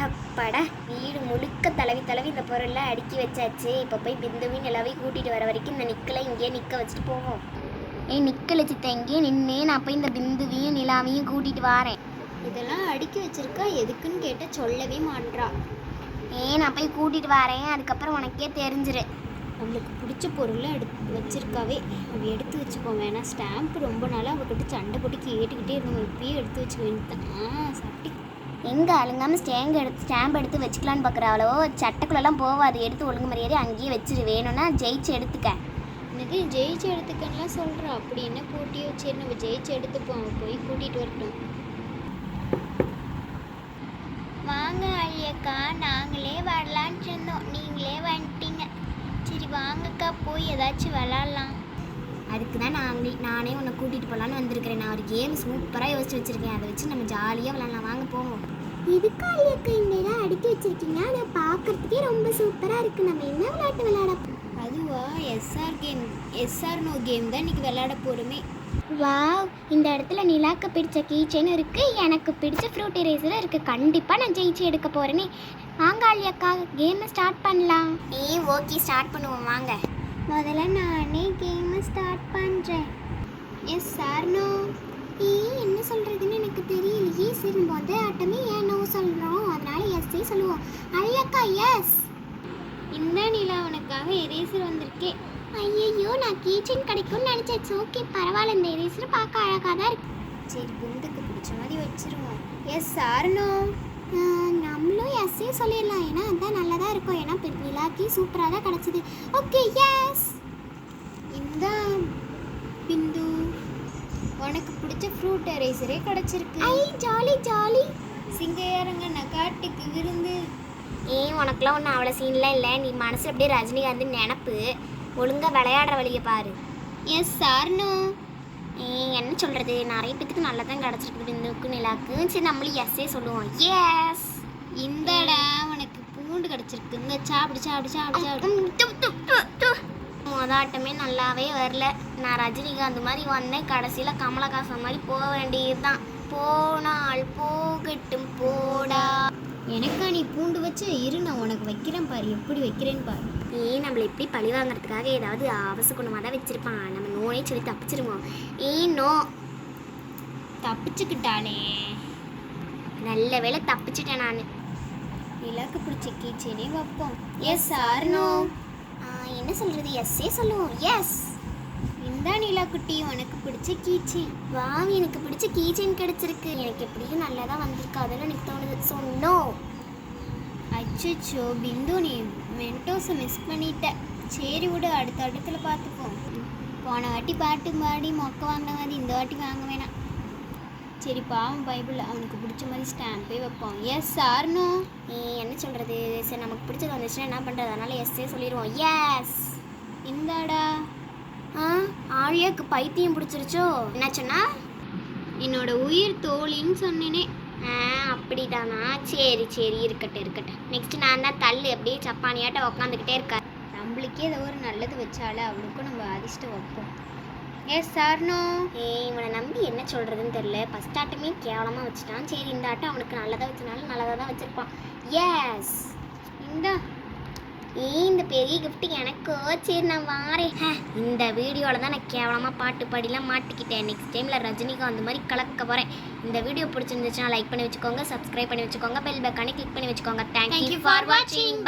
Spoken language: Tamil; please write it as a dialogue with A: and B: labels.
A: அப்பாடா, வீடு முழுக்க தளவி இந்த பொருள்லாம் அடுக்கி வச்சாச்சு. இப்போ போய் பிந்துவின் எல்லாவையும் கூட்டிகிட்டு வர வரைக்கும் இந்த நிக்கலை இங்கேயே நிற்க வச்சுட்டு போவோம். நிக்கலை சித்த இங்கேயே நின்று நான் போய் இந்த பிந்துவையும் நிலாவையும் கூட்டிகிட்டு வரேன்.
B: இதெல்லாம் அடுக்கி வச்சிருக்கா எதுக்குன்னு கேட்ட சொல்லவே மாட்றா.
A: நான் போய் கூட்டிகிட்டு வரேன், அதுக்கப்புறம் உனக்கே தெரிஞ்சிரு.
B: நம்மளுக்கு பிடிச்ச பொருளை வச்சிருக்காவே அவ எடுத்து வச்சுப்போம். வேணா ஸ்டாம்ப் ரொம்ப நாளாக அவகிட்ட சண்டை போட்டு கேட்டுக்கிட்டே இருந்தோம். இப்பயே எடுத்து வச்சுக்க வேண்டியதான். சட்டி
A: எங்கே அழுங்காமல் ஸ்டாம்ப் எடுத்து வச்சுக்கலான்னு பார்க்குறாளோ, சட்டைக்குள்ளெல்லாம் போவாது. எடுத்து ஒழுங்கு மரியாதை அங்கேயே வச்சிரு. வேணும்னா ஜெயிச்சு எடுத்துக்க.
B: என்னது ஜெயிச்சு எடுத்துக்கன்னுலாம் சொல்கிறா. அப்படி என்ன போட்டியோ, சரி நம்ம ஜெயிச்சு எடுத்துப்போம். போய் கூட்டிகிட்டு வரட்டும். வாங்க அழியக்கா, நாங்களே வரலான்ட்டு இருந்தோம், நீங்களே வந்துட்டீங்க. சரி வாங்கக்கா, போய் ஏதாச்சும் விளாட்லாம்.
A: அதுக்கு தான் நானே உன்னை கூட்டிகிட்டு போகலான்னு வந்திருக்கிறேன். நான் ஒரு கேம் சூப்பராக யோசிச்சு வச்சுருக்கேன். அதை வச்சு நம்ம ஜாலியாக விளாட்லாம். வாங்க போவோம்.
C: இதுக்கா இல்லையக்கா இந்த இடம் அடுக்கி வச்சிருக்கீங்க? அதை பார்க்குறதுக்கே ரொம்ப சூப்பராக இருக்குது. நம்ம என்ன விளையாட்டு விளையாட?
B: அதுவா எஸ்ஆர் நோ கேம் தான் இன்றைக்கி விளையாட போகிறோமே.
C: வாவ், இந்த இடத்துல நிலாக்கு பிடிச்ச கீச்சேன்னு இருக்குது, எனக்கு பிடிச்ச ஃப்ரூட் இரேசரும் இருக்குது. கண்டிப்பாக நான் ஜெயிச்சு எடுக்க போகிறேனே. வாங்க அழியக்கா, கேமை ஸ்டார்ட் பண்ணலாம்.
A: ஓகே, ஸ்டார்ட் பண்ணுவோம் வாங்க.
C: முதல்ல நானே கேமை ஸ்டார்ட் பண்ணுறேன்.
B: Yes sir no.
C: என்ன சொல்கிறதுன்னு எனக்கு தெரியலையே. சரி முதல் ஆட்டமே ஏன் நோ சொல்கிறோம், அதனால எஸ்ஸே சொல்லுவோம். அழியக்கா எஸ்.
B: இந்த நிலா உனக்காக எரேசர் வந்திருக்கேன்.
C: ஐயையோ, நான் கீச்சன் கிடைக்கும்னு நினச்சேன். ஓகே பரவாயில்ல, இந்த இரேசர் பார்க்க அழகாக தான் இருக்கு.
B: சரி புந்துக்கு பிடிச்ச மாதிரி வச்சிருவோம். Yes sir no.
C: நம்மளும் எஸ்ஸே சொல்லிடலாம், ஏன்னா அதுதான் நல்லதாக இருக்கும். ஏன்னா நிலாக்கி சூப்பராக தான் கிடச்சிது. Okay yes.
B: இந்த பிந்து உனக்கு பிடிச்ச ஃப்ரூட் எரேசரே கிடச்சிருக்கு.
C: ஐ ஜாலி ஜாலி.
B: சிங்கையாரங்க நகாட்டுக்கு விருந்து.
A: உனக்குலாம் ஒன்றும் அவ்வளோ சீன்லாம் இல்லை. நீ மனசு அப்படியே ரஜினிகாந்த் நினப்பு. ஒழுங்காக விளையாடுற வழியை பாரு.
B: Yes sir no.
A: என்ன சொல்கிறது, நிறைய பேத்துக்கு நல்லா தான் கிடச்சிருக்குது பிந்துக்கு நிலாக்கு. சரி நம்மளும் எஸ்ஸே சொல்லுவோம். எஸ்.
B: இந்தடா உனக்கு பூண்டு கிடச்சிருக்கு. இந்த சாப்பிடு சாப்பிடு சாப்பிடு சாப்பிடு.
A: மொதாட்டமே நல்லாவே வரல. நான் ரஜினிகாந்த் மாதிரி வந்தேன், கடைசியில் கமலஹாசன் மாதிரி போக வேண்டியது தான். போனால் போகட்டும் போடா.
B: எனக்கா நீ பூண்டு வச்சு இரு, நான் உனக்கு வைக்கிறேன் பாரு, எப்படி வைக்கிறேன்னு பாரு.
A: நம்மளை எப்படி பழி வாங்குறதுக்காக ஏதாவது அவசகுணமாக தான் வச்சுருப்பான். நம்ம நோனே சொல்லி தப்பிச்சிருவோம். நோ.
B: தப்பிச்சுக்கிட்டாளே,
A: நல்ல வேளை தப்பிச்சிட்டேன் நான்.
B: நிலாக்கு பிடிச்ச கீச்சேனே வைப்போம். Yes sir no.
A: என்ன சொல்கிறது, எஸ்ஸே சொல்லுவோம். எஸ்.
B: இந்த நிலா குட்டி உனக்கு பிடிச்ச கீச்சி.
A: வாவ், எனக்கு பிடிச்ச கீச்செயின் கிடச்சிருக்கு. எனக்கு எப்படியும் நல்லா தான் வந்திருக்கு, அதெல்லாம் எனக்கு தோணுது. So no.
B: அச்சோ பிந்து, நீ மென்டோஸை மிஸ் பண்ணிட்ட. சரி விடு, அடுத்த இடத்துல பார்த்துப்போம். போன வாட்டி பாட்டு பாடி மொக்க வாங்கின மாதிரி இந்த வாட்டி வாங்க வேணாம். சரி பாவம் பைபிள், அவனுக்கு பிடிச்ச மாதிரி ஸ்டாம்பே வைப்போம். Yes sir no.
A: என்ன சொல்கிறது, சரி நமக்கு பிடிச்சது வந்துச்சுன்னா என்ன பண்ணுறது, அதனால் எஸ்ஸே சொல்லிடுவோம். எஸ்.
B: இந்தாடா.
A: ஆழியாக்கு பைத்தியம் பிடிச்சிருச்சோ? என்ன சொன்னா?
B: என்னோட உயிர் தோழின்னு சொன்னேனே.
A: அப்படிதானா? சரி சரி, இருக்கட்டும். நெக்ஸ்ட் நான் தான் தள்ளு, அப்படியே சப்பானியாட்ட உக்காந்துக்கிட்டே இருக்கா.
B: நம்மளுக்கே ஏதோ ஒரு நல்லது வச்சாலே அவனுக்கும் நம்ம அதிர்ஷ்டம் வைப்போம். Yes sir no.
A: இவனை நம்பி என்ன சொல்கிறதுன்னு தெரில. ஃபஸ்ட் ஆட்டமே கேவலமாக வச்சுட்டான். சரி இந்த ஆட்டம் அவனுக்கு நல்லதாக வச்சனாலும் நல்லதாக தான் வச்சுருப்பான். எஸ். இந்த பெரிய கிஃப்ட் எனக்கோ. சரி நான் வாரேன். இந்த வீடியோவில் தான் நான் கேவலமாக பாட்டு பாடிலாம் மாட்டிக்கிட்டேன். நெக்ஸ்ட் டைமில் ரஜினிகாந்த் மாதிரி கலக்க போகிறேன். இந்த வீடியோ பிடிச்சிருந்துச்சுன்னா லைக் பண்ணி வச்சுக்கோங்க, சப்ஸ்கிரைப் பண்ணி வச்சுக்கோங்க, பெல் பட்டனை கிளிக் பண்ணி வச்சுக்கோங்க. தேங்க்யூ ஃபார் வாட்சிங்.